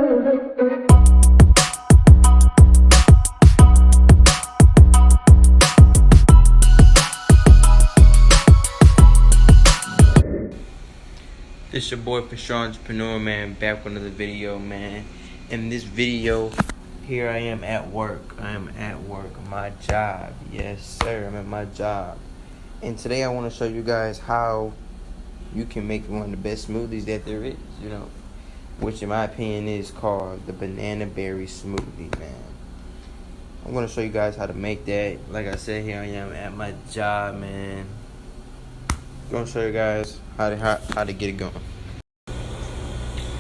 This your boy Fasho Entrepreneur, man, back with another video, man. In this video, here I am at work. I am at work, my job. Yes, sir, I'm at my job. And today I want to show you guys how you can make one of the best smoothies that there is, you know, which in my opinion is called the Banana Berry Smoothie, man. I'm going to show you guys how to make that. Like I said, here I am at my job, man. I'm going to show you guys how to get it going.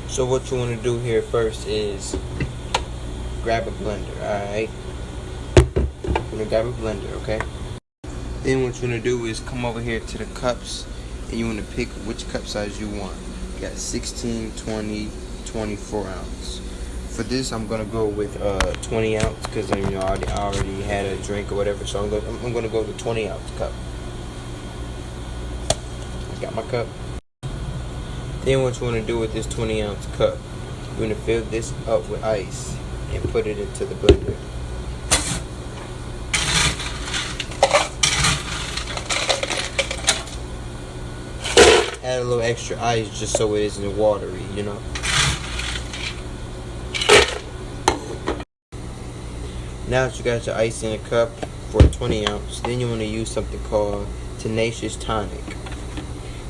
So what you want to do here first is grab a blender, alright? You're going to grab a blender, okay? Then what you want to do is come over here to the cups, and you want to pick which cup size you want. You got 16, 20, 24 ounce. For this, I'm going to go with 20 ounce because I already had a drink or whatever, so I'm going to go with the 20 ounce cup. Got my cup. Then what you want to do with this 20 ounce cup, you're going to fill this up with ice and put it into the blender. Add a little extra ice just so it isn't watery, you know. Now that you got your ice in a cup for a 20 ounce, then you want to use something called Tenacious Tonic.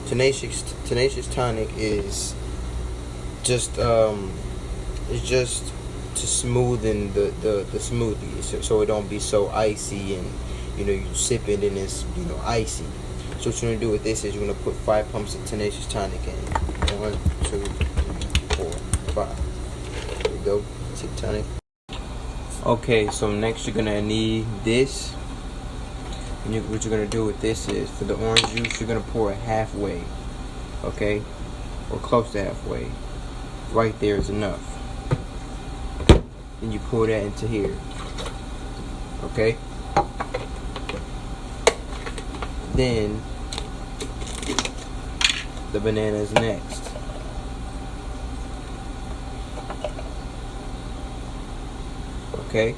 Tenacious Tonic is just to smoothen the smoothie, so it don't be so icy and you sip it and it's icy. So what you're gonna do with this is you're gonna put 5 pumps of Tenacious Tonic in. 1, 2, 3, 4, 5. There we go. Take tonic. Okay, so next you're gonna need this. And what you're going to do with this is, for the orange juice, you're going to pour it halfway, okay? Or close to halfway. Right there is enough. And you pour that into here, okay? Then, the banana is next. Okay?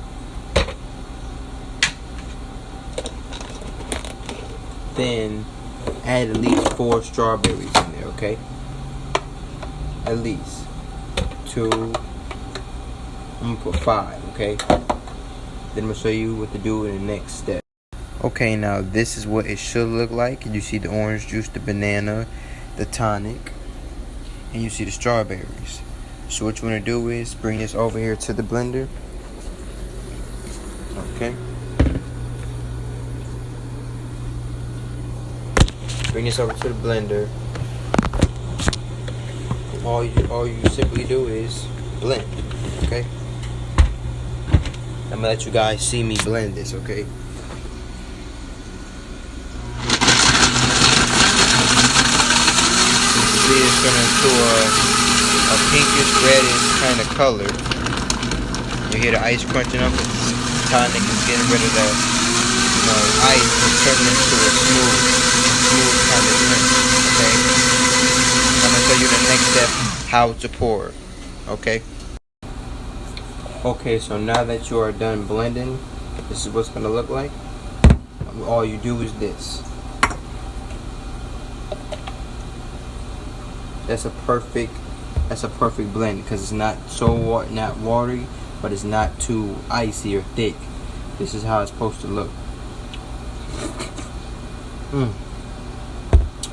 Then add at least 4 strawberries in there, okay? At least 2. I'm gonna put 5, okay? Then I'm gonna show you what to do in the next step. Okay, now this is what it should look like. You see the orange juice, the banana, the tonic, and you see the strawberries. So what you wanna do is bring this over here to the blender. Okay. Bring this over to the blender. All you simply do is blend, okay? I'm gonna let you guys see me blend this, okay? You can see it's turning into a pinkish reddish kind of color. You hear the ice crunching up. The tonic is getting rid of the ice. It's turning into a smooth kind of drink, okay? I'm gonna show you the next step, how to pour, okay? Okay, so now that you are done blending, this is what's gonna look like. All you do is this. That's a perfect blend because it's not not watery, but it's not too icy or thick. This is how it's supposed to look.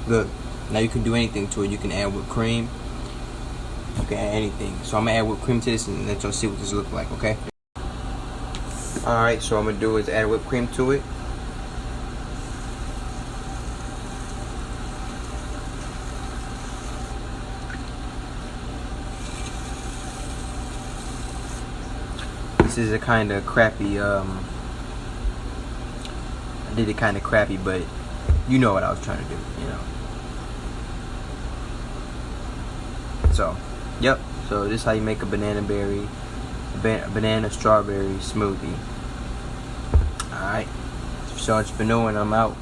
Good. Now you can do anything to it. You can add whipped cream. You can add anything. So I'm gonna add whipped cream to this and let y'all see what this looks like, okay? Alright, so what I'm gonna do is add whipped cream to it. This is a kind of crappy, I did it kind of crappy, but you know what I was trying to do, So, yep. So this is how you make a banana strawberry smoothie. Alright. Fasho Entrepreneur, and I'm out.